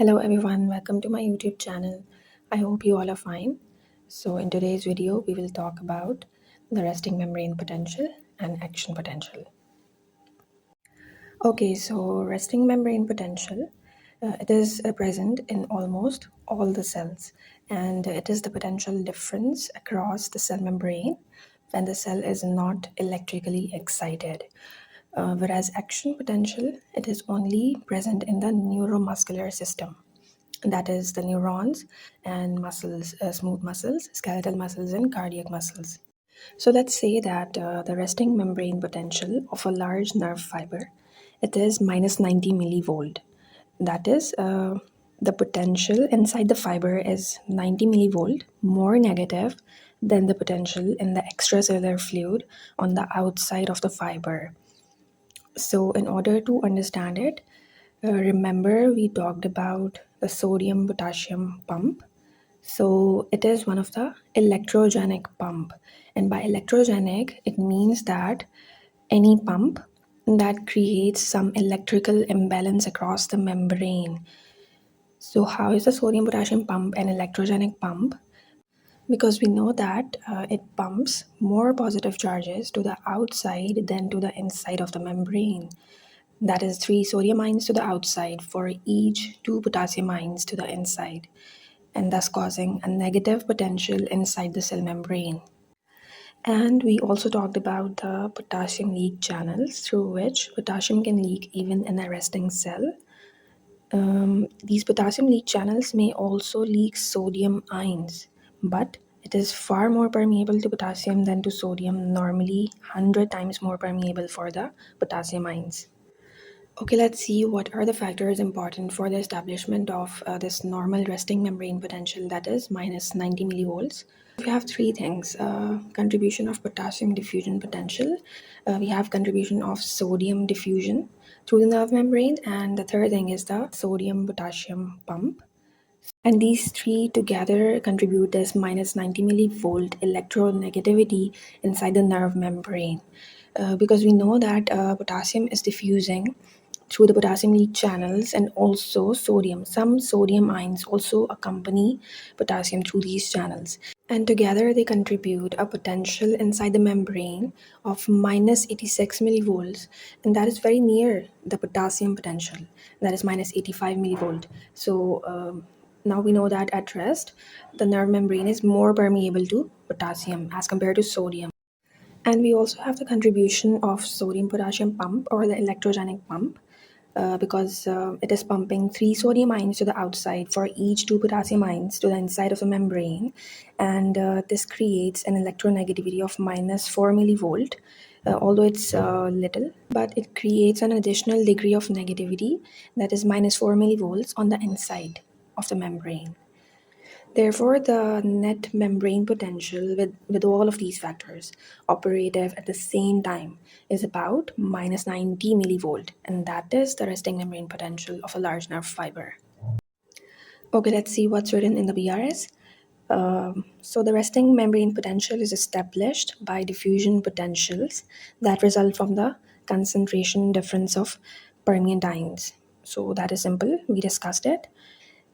Hello everyone, welcome to my YouTube channel. I hope you all are fine. So in today's video, we will talk about the resting membrane potential and action potential. Okay, so resting membrane potential, it is present in almost all the cells, and it is the potential difference across the cell membrane when the cell is not electrically excited. Whereas action potential, it is only present in the neuromuscular system, that is the neurons and muscles, smooth muscles, skeletal muscles, and cardiac muscles. So let's say that the resting membrane potential of a large nerve fiber, it is minus 90 millivolt. That is, the potential inside the fiber is 90 millivolt more negative than the potential in the extracellular fluid on the outside of the fiber. So in order to understand it, remember we talked about the sodium potassium pump. So it is one of the electrogenic pump, and by electrogenic it means that any pump that creates some electrical imbalance across the membrane. So how is the sodium potassium pump an electrogenic pump? Because we know that it pumps more positive charges to the outside than to the inside of the membrane. That is 3 sodium ions to the outside for each 2 potassium ions to the inside, and thus causing a negative potential inside the cell membrane. And we also talked about the potassium leak channels through which potassium can leak even in a resting cell. These potassium leak channels may also leak sodium ions, but it is far more permeable to potassium than to sodium, normally 100 times more permeable for the potassium ions. Okay, let's see what are the factors important for the establishment of this normal resting membrane potential, that is minus 90 millivolts. We have three things: contribution of potassium diffusion potential, we have contribution of sodium diffusion through the nerve membrane, and the third thing is the sodium potassium pump. And these three together contribute this minus 90 millivolt electronegativity inside the nerve membrane. Because we know that potassium is diffusing through the potassium leak channels, and also sodium. Some sodium ions also accompany potassium through these channels. And together they contribute a potential inside the membrane of minus 86 millivolts, and that is very near the potassium potential, that is minus 85 millivolt. So now we know that at rest, the nerve membrane is more permeable to potassium as compared to sodium. And we also have the contribution of sodium potassium pump, or the electrogenic pump, because it is pumping 3 sodium ions to the outside for each 2 potassium ions to the inside of the membrane, and this creates an electronegativity of minus 4 millivolt. Although it's little, but it creates an additional degree of negativity, that is minus 4 millivolts on the inside of the membrane. Therefore, the net membrane potential with all of these factors operative at the same time is about minus 90 millivolt, and that is the resting membrane potential of a large nerve fiber. Okay, let's see what's written in the BRS. So the resting membrane potential is established by diffusion potentials that result from the concentration difference of permeant ions. So that is simple, we discussed it.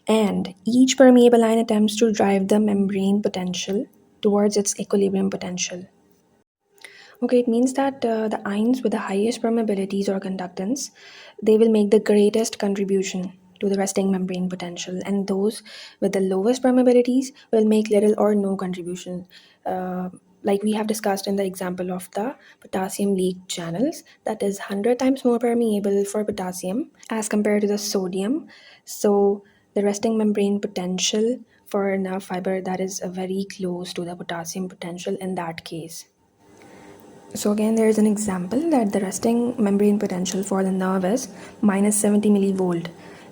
And each permeable ion attempts to drive the membrane potential towards its equilibrium potential. Okay, it means that the ions with the highest permeabilities or conductance, they will make the greatest contribution to the resting membrane potential, and those with the lowest permeabilities will make little or no contribution. Like we have discussed in the example of the potassium leak channels, that is 100 times more permeable for potassium as compared to the sodium. So the resting membrane potential for a nerve fiber, that is very close to the potassium potential in that case. So again, there is an example that the resting membrane potential for the nerve is minus 70 millivolt,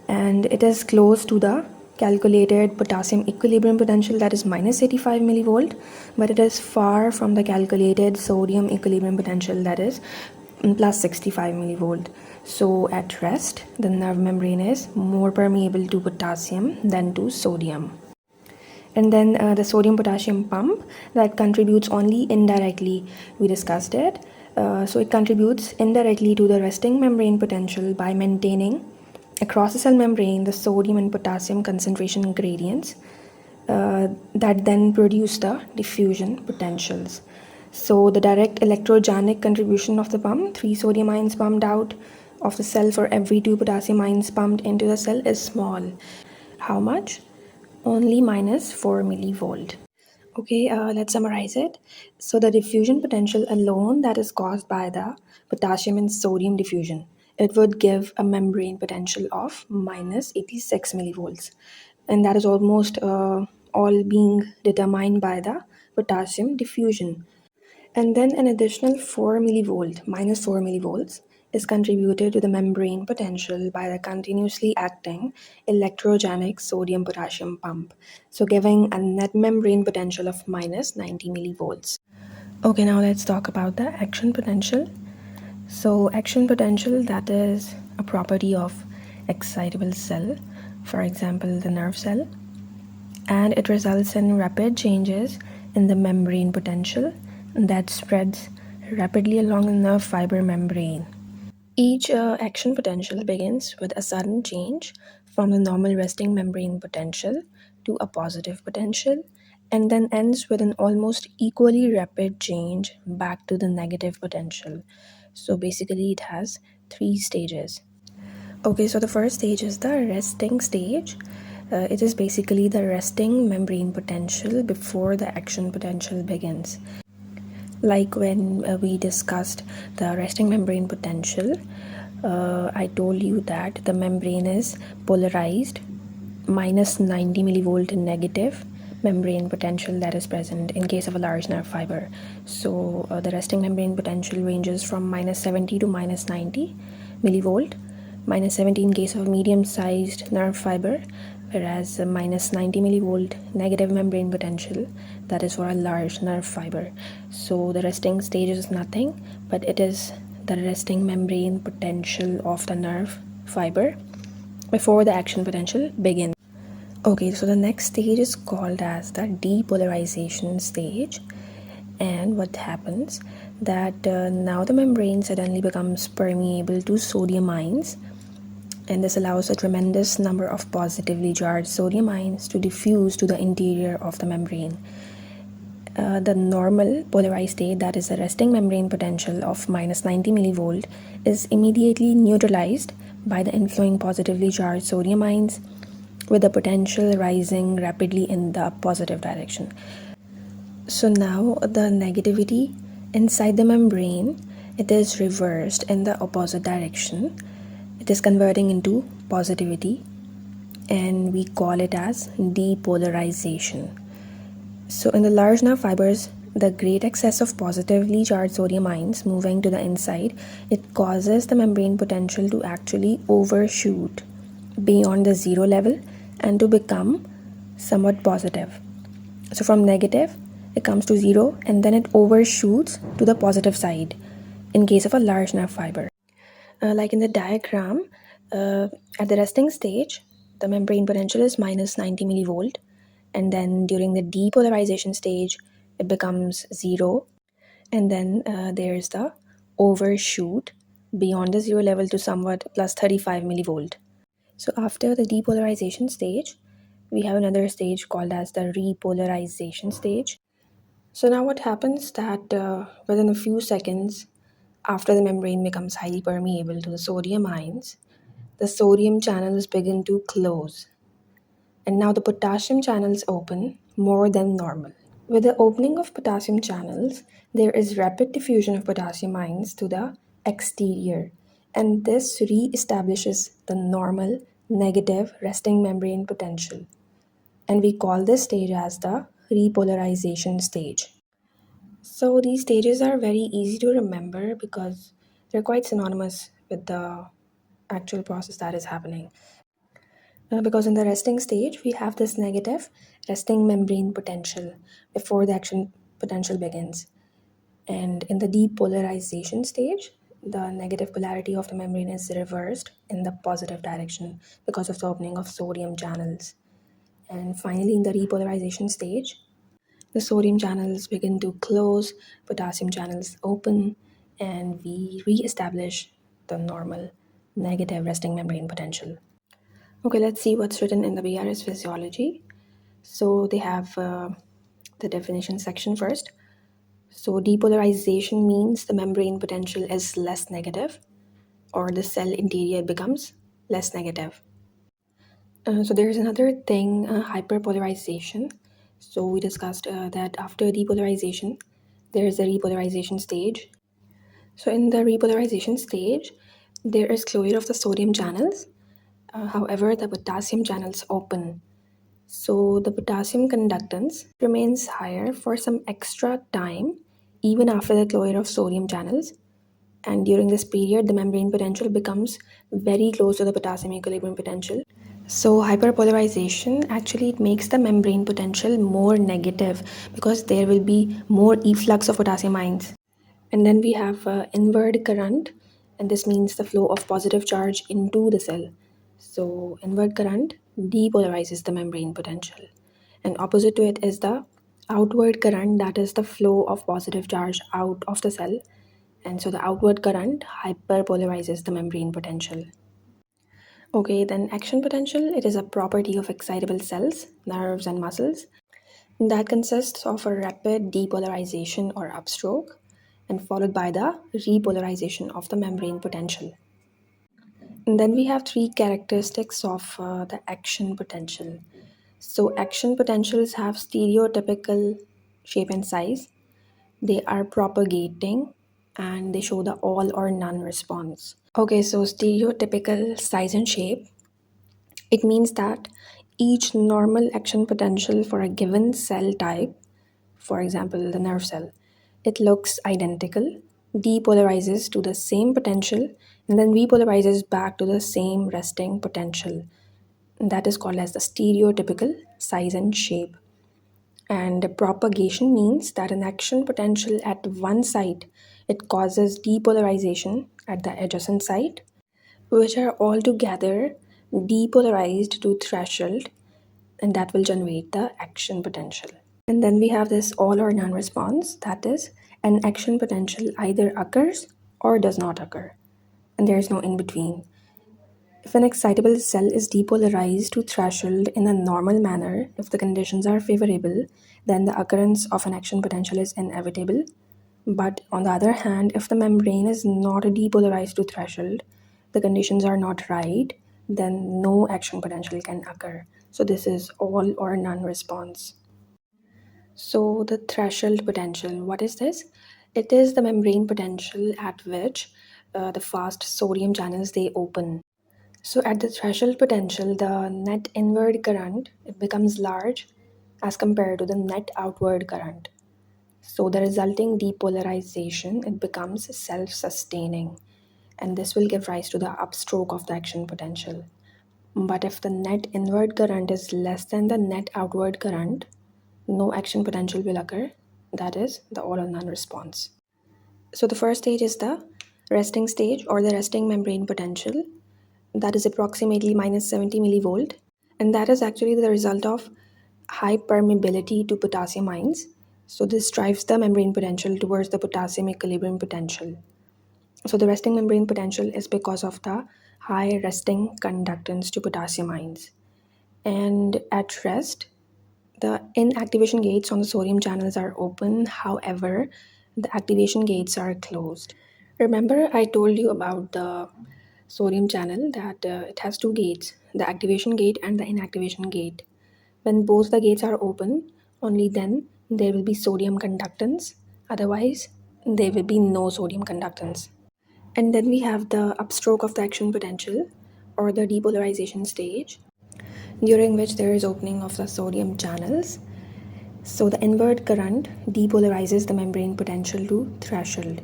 and it is close to the calculated potassium equilibrium potential, that is minus 85 millivolt, but it is far from the calculated sodium equilibrium potential, that is plus 65 millivolt. So at rest, the nerve membrane is more permeable to potassium than to sodium. And then the sodium potassium pump, that contributes only indirectly, we discussed it. So it contributes indirectly to the resting membrane potential by maintaining Across the cell membrane, the sodium and potassium concentration gradients that then produce the diffusion potentials. So the direct electrogenic contribution of the pump, 3 sodium ions pumped out of the cell for every 2 potassium ions pumped into the cell, is small. How much? Only minus 4 millivolt. Okay, let's summarize it. So the diffusion potential alone that is caused by the potassium and sodium diffusion, it would give a membrane potential of minus 86 millivolts. And that is almost all being determined by the potassium diffusion. And then an additional 4 millivolt, minus 4 millivolts, is contributed to the membrane potential by the continuously acting electrogenic sodium potassium pump, so giving a net membrane potential of minus 90 millivolts. Okay, now let's talk about the action potential. So, action potential, that is a property of excitable cell, for example, the nerve cell, and it results in rapid changes in the membrane potential that spreads rapidly along the nerve fiber membrane. Each action potential begins with a sudden change from the normal resting membrane potential to a positive potential, and then ends with an almost equally rapid change back to the negative potential. So basically, it has 3 stages. Okay, so the first stage is the resting stage. It is basically the resting membrane potential before the action potential begins. Like when we discussed the resting membrane potential, I told you that the membrane is polarized, minus 90 millivolt negative membrane potential that is present in case of a large nerve fiber. So the resting membrane potential ranges from minus 70 to minus 90 millivolt, minus 70 in case of a medium-sized nerve fiber, whereas minus 90 millivolt negative membrane potential, that is for a large nerve fiber. So the resting stage is nothing, but it is the resting membrane potential of the nerve fiber before the action potential begins. Okay, so the next stage is called as the depolarization stage. And what happens that now the membrane suddenly becomes permeable to sodium ions, and this allows a tremendous number of positively charged sodium ions to diffuse to the interior of the membrane. The normal polarized state, that is the resting membrane potential of minus 90 millivolt, is immediately neutralized by the inflowing positively charged sodium ions, with the potential rising rapidly in the positive direction. So now the negativity inside the membrane, it is reversed in the opposite direction. It is converting into positivity, and we call it as depolarization. So in the large nerve fibers, the great excess of positively charged sodium ions moving to the inside, it causes the membrane potential to actually overshoot beyond the zero level and to become somewhat positive. So from negative, it comes to zero, and then it overshoots to the positive side in case of a large nerve fiber. Like in the diagram, at the resting stage, the membrane potential is minus 90 millivolt, and then during the depolarization stage, it becomes zero, and then there's the overshoot beyond the zero level to somewhat plus 35 millivolt. So after the depolarization stage, we have another stage called as the repolarization stage. So now what happens that within a few seconds after the membrane becomes highly permeable to the sodium ions, the sodium channels begin to close, and now the potassium channels open more than normal. With the opening of potassium channels, there is rapid diffusion of potassium ions to the exterior, and this re-establishes the normal negative resting membrane potential. And we call this stage as the repolarization stage. So these stages are very easy to remember because they're quite synonymous with the actual process that is happening. Because in the resting stage, we have this negative resting membrane potential before the action potential begins. And in the depolarization stage, the negative polarity of the membrane is reversed in the positive direction because of the opening of sodium channels. And finally, in the repolarization stage, the sodium channels begin to close, potassium channels open, and we re establish the normal negative resting membrane potential. Okay, let's see what's written in the BRS Physiology. So they have the definition section first. So depolarization means the membrane potential is less negative, or the cell interior becomes less negative. So there's another thing, hyperpolarization. So we discussed that after depolarization, there is a repolarization stage. So in the repolarization stage, there is closure of the sodium channels. However, the potassium channels open. So the potassium conductance remains higher for some extra time, even after the closure of sodium channels. And during this period, the membrane potential becomes very close to the potassium equilibrium potential. So hyperpolarization actually it makes the membrane potential more negative because there will be more efflux of potassium ions. And then we have inward current, and this means the flow of positive charge into the cell. So inward current depolarizes the membrane potential, and opposite to it is the outward current, that is the flow of positive charge out of the cell. And so the outward current hyperpolarizes the membrane potential. Okay, then action potential, it is a property of excitable cells, nerves and muscles that consists of a rapid depolarization or upstroke and followed by the repolarization of the membrane potential. And then we have three characteristics of the action potential. So action potentials have stereotypical shape and size. They are propagating and they show the all or none response. Okay, so stereotypical size and shape, it means that each normal action potential for a given cell type, for example, the nerve cell, it looks identical, depolarizes to the same potential, and then repolarizes back to the same resting potential. That is called as the stereotypical size and shape. And propagation means that an action potential at one site it causes depolarization at the adjacent site, which are altogether depolarized to threshold, and that will generate the action potential. And then we have this all or none response, that is, an action potential either occurs or does not occur, and there is no in between. If an excitable cell is depolarized to threshold in a normal manner, if the conditions are favorable, then the occurrence of an action potential is inevitable. But on the other hand, if the membrane is not depolarized to threshold, the conditions are not right, then no action potential can occur. So this is all or none response. So the threshold potential, what is this? It is the membrane potential at which the fast sodium channels they open. So at the threshold potential, the net inward current it becomes large as compared to the net outward current. So the resulting depolarization it becomes self-sustaining, and this will give rise to the upstroke of the action potential. But if the net inward current is less than the net outward current, no action potential will occur. That is the all or none response. So the first stage is the resting stage or the resting membrane potential. That is approximately minus 70 millivolt. And that is actually the result of high permeability to potassium ions. So this drives the membrane potential towards the potassium equilibrium potential. So the resting membrane potential is because of the high resting conductance to potassium ions. And at rest, the inactivation gates on the sodium channels are open, however, the activation gates are closed. Remember, I told you about the sodium channel that it has two gates, the activation gate and the inactivation gate. When both the gates are open, only then there will be sodium conductance, otherwise, there will be no sodium conductance. And then we have the upstroke of the action potential or the depolarization stage, during which there is opening of the sodium channels. So the inward current depolarizes the membrane potential to threshold.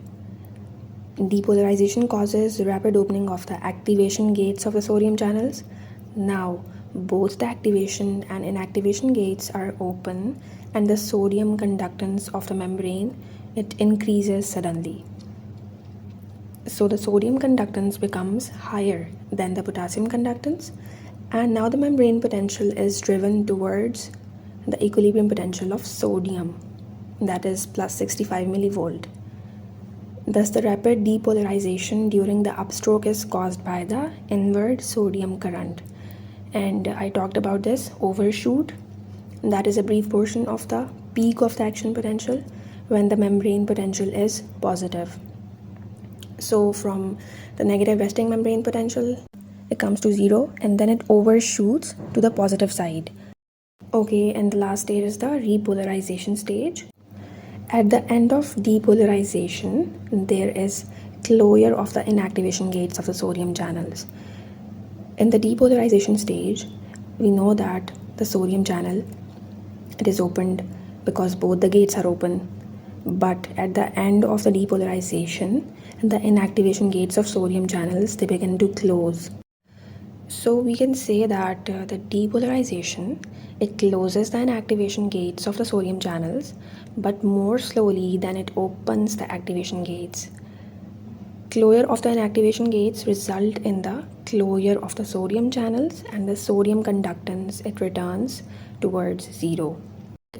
Depolarization causes rapid opening of the activation gates of the sodium channels. Now, both the activation and inactivation gates are open and the sodium conductance of the membrane it increases suddenly. So the sodium conductance becomes higher than the potassium conductance, and now the membrane potential is driven towards the equilibrium potential of sodium, that is plus 65 millivolt. Thus, the rapid depolarization during the upstroke is caused by the inward sodium current. And I talked about this overshoot. That is a brief portion of the peak of the action potential when the membrane potential is positive. So from the negative resting membrane potential, it comes to 0 and then it overshoots to the positive side. Okay, and the last stage is the repolarization stage. At the end of depolarization, there is closure of the inactivation gates of the sodium channels. In the depolarization stage, we know that the sodium channel, it is opened because both the gates are open. But at the end of the depolarization, the inactivation gates of sodium channels, they begin to close. So we can say that the depolarization, it closes the inactivation gates of the sodium channels, but more slowly than it opens the activation gates. Closure of the inactivation gates result in the closure of the sodium channels, and the sodium conductance, it returns towards 0.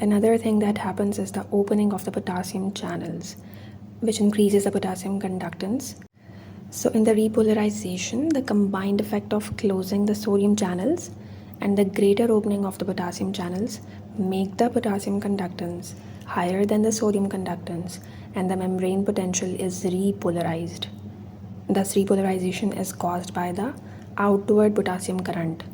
Another thing that happens is the opening of the potassium channels, which increases the potassium conductance. So in the repolarization, the combined effect of closing the sodium channels and the greater opening of the potassium channels make the potassium conductance higher than the sodium conductance, and the membrane potential is repolarized. Thus, repolarization is caused by the outward potassium current.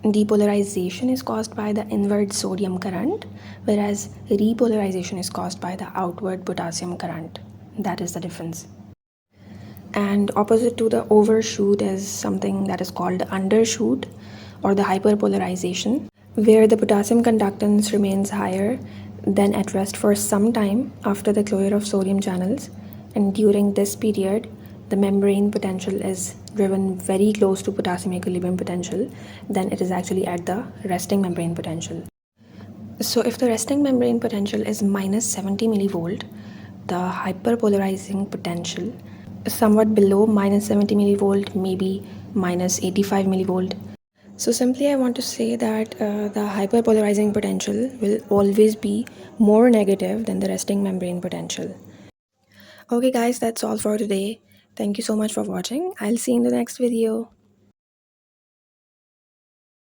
Depolarization is caused by the inward sodium current, whereas repolarization is caused by the outward potassium current. That is the difference. And opposite to the overshoot is something that is called undershoot or the hyperpolarization, where the potassium conductance remains higher than at rest for some time after the closure of sodium channels, and during this period the membrane potential is driven very close to potassium equilibrium potential, then it is actually at the resting membrane potential. So if the resting membrane potential is minus 70 millivolt, the hyperpolarizing potential is somewhat below minus 70 millivolt, maybe minus 85 millivolt. So simply I want to say that the hyperpolarizing potential will always be more negative than the resting membrane potential. Okay guys, that's all for today. Thank you so much for watching. I'll see you in the next video.